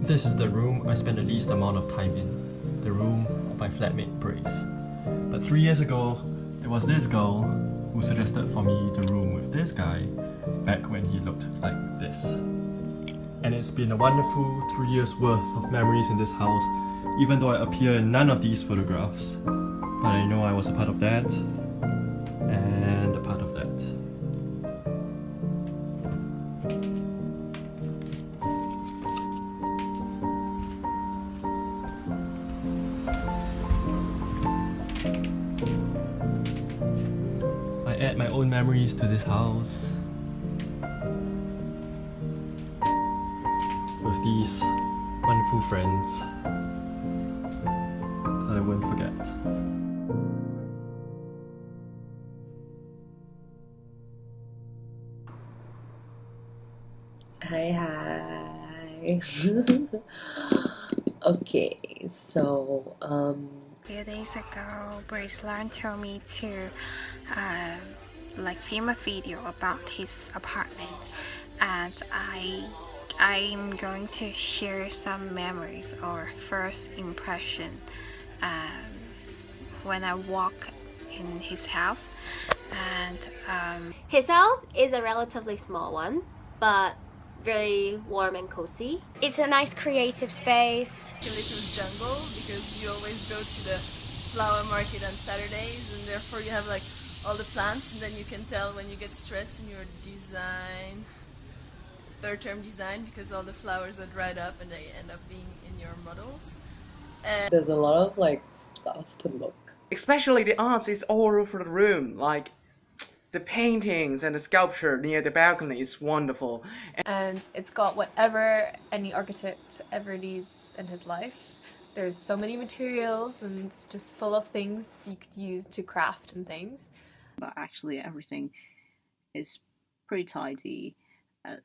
This is the room I spend the least amount of time in, the room of my flatmate Brace. But 3 years ago, it was this girl who suggested for me to room with this guy back when he looked like this. And it's been a wonderful 3 years worth of memories in this house, even though I appear in none of these photographs. But I know I was a part of that, and a part of that. I add my own memories to this house with these wonderful friends that I won't forget. Hi. Okay, so A few days ago, Brislan told me to film a video about his apartment, and I'm going to share some memories or first impression when I walk in his house. And his house is a relatively small one, but very warm and cozy. It's a nice creative space. Little jungle, because you always go to the flower market on Saturdays, and therefore you have like all the plants, and then you can tell when you get stressed in your design, third term design, because all the flowers are dried up and they end up being in your models. And there's a lot of like stuff to look. Especially the art is all over the room, like the paintings and the sculpture near the balcony is wonderful. And it's got whatever any architect ever needs in his life. There's so many materials and it's just full of things you could use to craft and things. But actually everything is pretty tidy,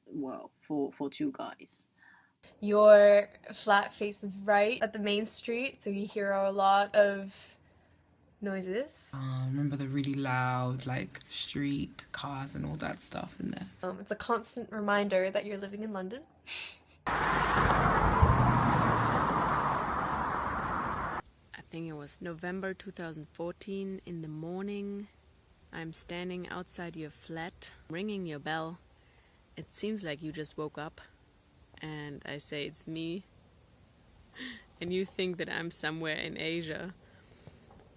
well, for two guys. Your flat faces right at the main street, so you hear a lot of noises. Remember the really loud street cars and all that stuff in there. It's a constant reminder that you're living in London. I think it was November 2014 in the morning. I'm standing outside your flat, ringing your bell. It seems like you just woke up, and I say it's me, and you think that I'm somewhere in Asia.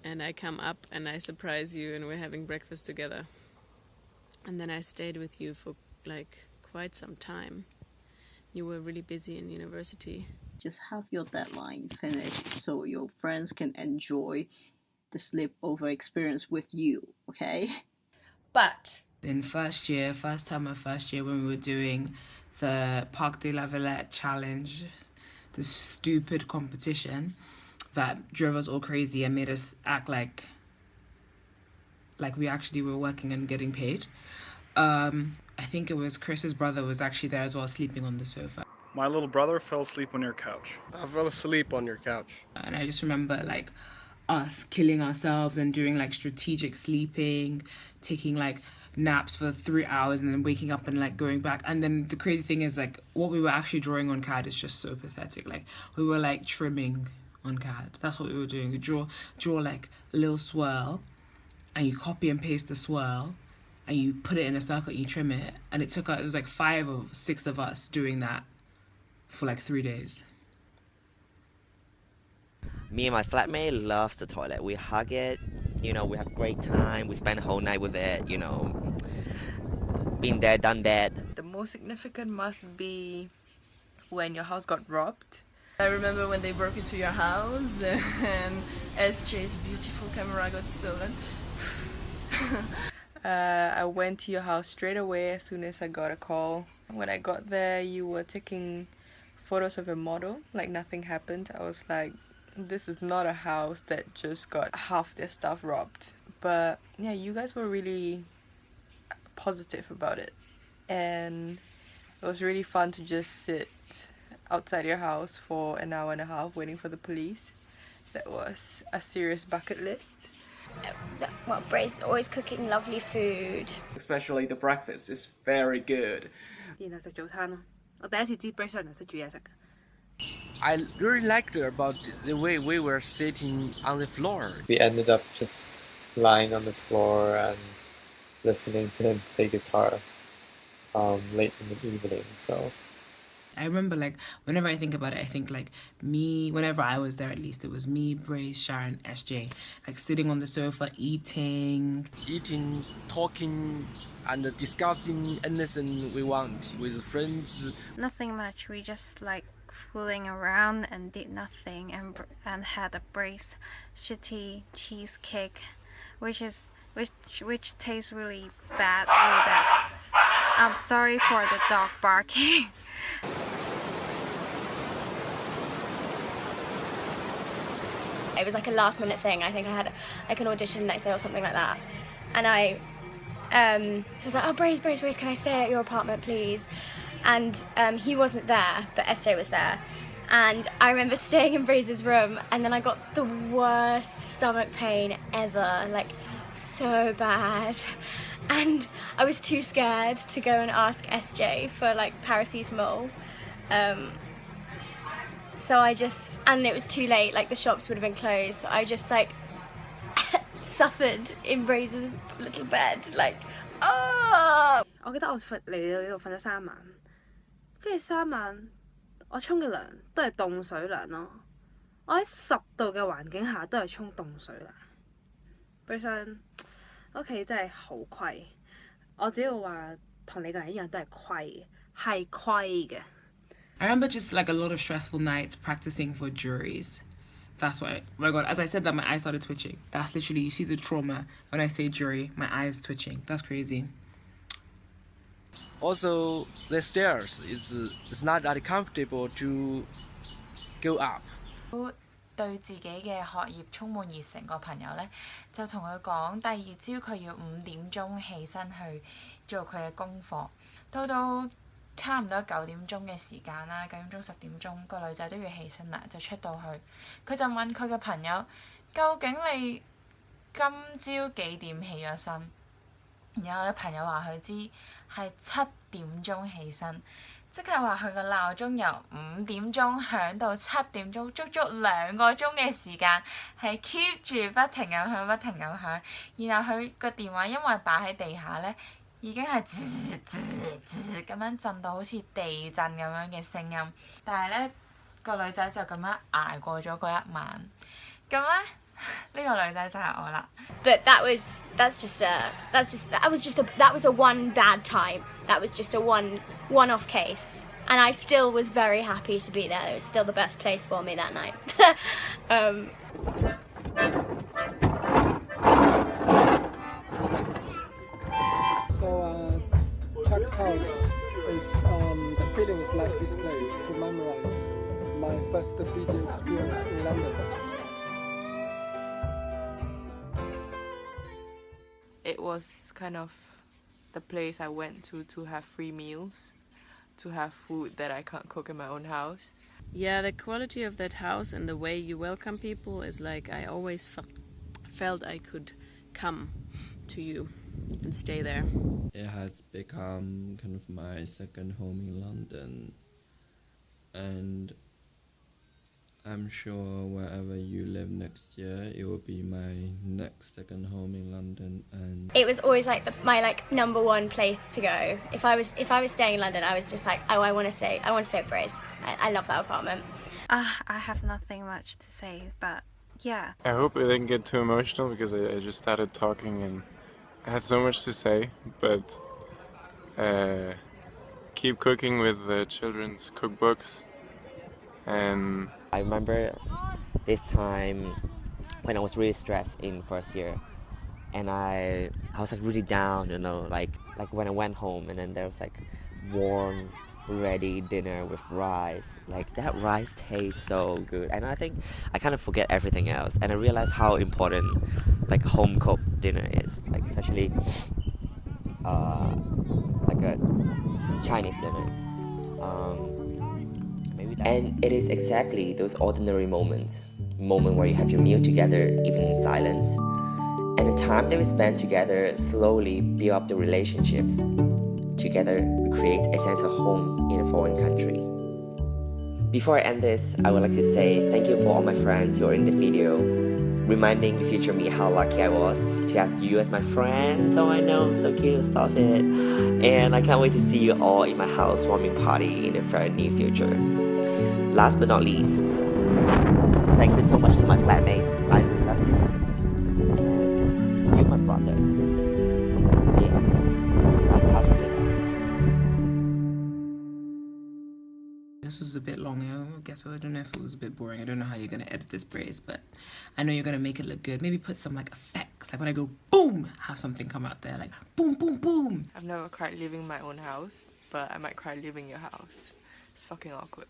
And I come up and I surprise you and we're having breakfast together. And then I stayed with you for quite some time. You were really busy in university. Just have your deadline finished so your friends can enjoy the sleepover experience with you, okay? But in first time of first year when we were doing the Parc de la Villette challenge, the stupid competition that drove us all crazy and made us act like we actually were working and getting paid. I think it was Chris's brother was actually there as well, sleeping on the sofa. My little brother fell asleep on your couch. I fell asleep on your couch. And I just remember us killing ourselves and doing strategic sleeping, taking naps for 3 hours and then waking up and going back. And then the crazy thing is what we were actually drawing on CAD is just so pathetic. We were trimming on CAD. That's what we were doing. We draw a little swirl, and you copy and paste the swirl, and you put it in a circle and you trim it. And it took it was 5 or 6 of us doing that for 3 days. Me and my flatmate love the toilet. We hug it, we have a great time. We spend the whole night with it, Been there, done that. the most significant must be when your house got robbed. I remember when they broke into your house and SJ's beautiful camera got stolen. I went to your house straight away as soon as I got a call. When I got there, you were taking photos of a model, nothing happened. I was like, this is not a house that just got half their stuff robbed. But yeah, you guys were really positive about it. And it was really fun to just sit outside your house for an hour and a half waiting for the police. That was a serious bucket list. Well, Brace always cooking lovely food. Especially the breakfast is very good. 然後食早餐咯。我第一次知 Brace 原來識煮嘢食嘅。I really liked about the way we were sitting on the floor. We ended up just lying on the floor and listening to him play guitar late in the evening. So I remember, like, whenever I think about it, I think, like, me, whenever I was there, at least, it was me, Brace, Sharon, SJ, like, sitting on the sofa, eating, talking, and discussing anything we want with friends. Nothing much. We just like fooling around and did nothing, and had a Brace shitty cheesecake, which tastes really bad, really bad. I'm sorry for the dog barking. It was like a last minute thing. I think I had like an audition next day or something like that. And I was like, oh, Brace, can I stay at your apartment, please? And he wasn't there, but SJ was there. And I remember staying in Brace's room, and then I got the worst stomach pain ever, like so bad. And I was too scared to go and ask SJ for like paracetamol. So and it was too late, like the shops would have been closed, so I just like suffered in Brace's little bed, like, oh! 我記得我嚟到呢度瞓咗3晚，跟住3晚我沖嘅涼都係凍水涼咯。我喺10度嘅環境下都係沖凍水涼。本身屋企真係好虧，我只要話同你個人一樣都係虧嘅，係虧嘅。I remember just like a lot of stressful nights practicing for juries. That's why, oh my god, as I said that, my eyes started twitching. That's literally, you see the trauma when I say jury, my eyes twitching. That's crazy. Also, the stairs is not that comfortable to go up. 對自己嘅學業充滿熱誠個朋友呢，就同佢講，第二朝佢要5點鐘起身去做佢嘅功課，到差唔多9點鐘嘅時間啦，9點鐘10點鐘個女仔都要起身啦，就出到去，佢就問佢嘅朋友：究竟你今朝幾點起咗身？然後佢朋友話佢知係7點鐘起身，即係話佢個鬧鐘由5點鐘響到7點鐘，足足2個鐘嘅時間係 keep 住不停咁響，不停咁響。然後佢個電話因為擺喺地下呢，已經係吱吱吱咁樣震到好似地震咁樣嘅聲音，但係呢個女仔就咁樣捱過咗嗰一晚。咁呢，呢個女仔就係我啦。But that was a one bad time. That was just a one-off case. And I still was very happy to be there. It was still the best place for me that night. So Chuck's house is the feeling is like this place to memorize my first DJ experience in London. It was kind of the place I went to have free meals, to have food that I can't cook in my own house. Yeah, the quality of that house and the way you welcome people is like I always felt I could come to you and stay there. It has become kind of my second home in London, and I'm sure wherever you live next year, it will be my next second home in London. And it was always like my number one place to go. If I was staying in London, I was just like, oh, I want to stay at Brace. I love that apartment. I have nothing much to say, but yeah. I hope I didn't get too emotional because I just started talking and I had so much to say, but keep cooking with the children's cookbooks. And I remember this time when I was really stressed in first year, and I was like really down, you know, like when I went home and then there was like warm, ready dinner with rice. Like that rice tastes so good, and I think I kind of forget everything else, and I realized how important like home cooked dinner is, like especially like a Chinese dinner. And it is exactly those ordinary moments where you have your meal together, even in silence, and the time that we spend together slowly build up the relationships. Together, we create a sense of home in a foreign country. Before I end this, I would like to say thank you for all my friends who are in the video, reminding the future me how lucky I was to have you as my friend. So I know, so cute, stop it. And I can't wait to see you all in my housewarming party in the very near future. Last but not least, thank you so much to my flatmate. I love you. And you're my brother. Yeah, I'm proud to say that. This was a bit long, I guess. I don't know if it was a bit boring. I don't know how you're gonna edit this brace, but I know you're gonna make it look good. Maybe put some like effects, like when I go boom, have something come out there, like boom, boom, boom. I've never cried leaving my own house, but I might cry leaving your house. It's fucking awkward.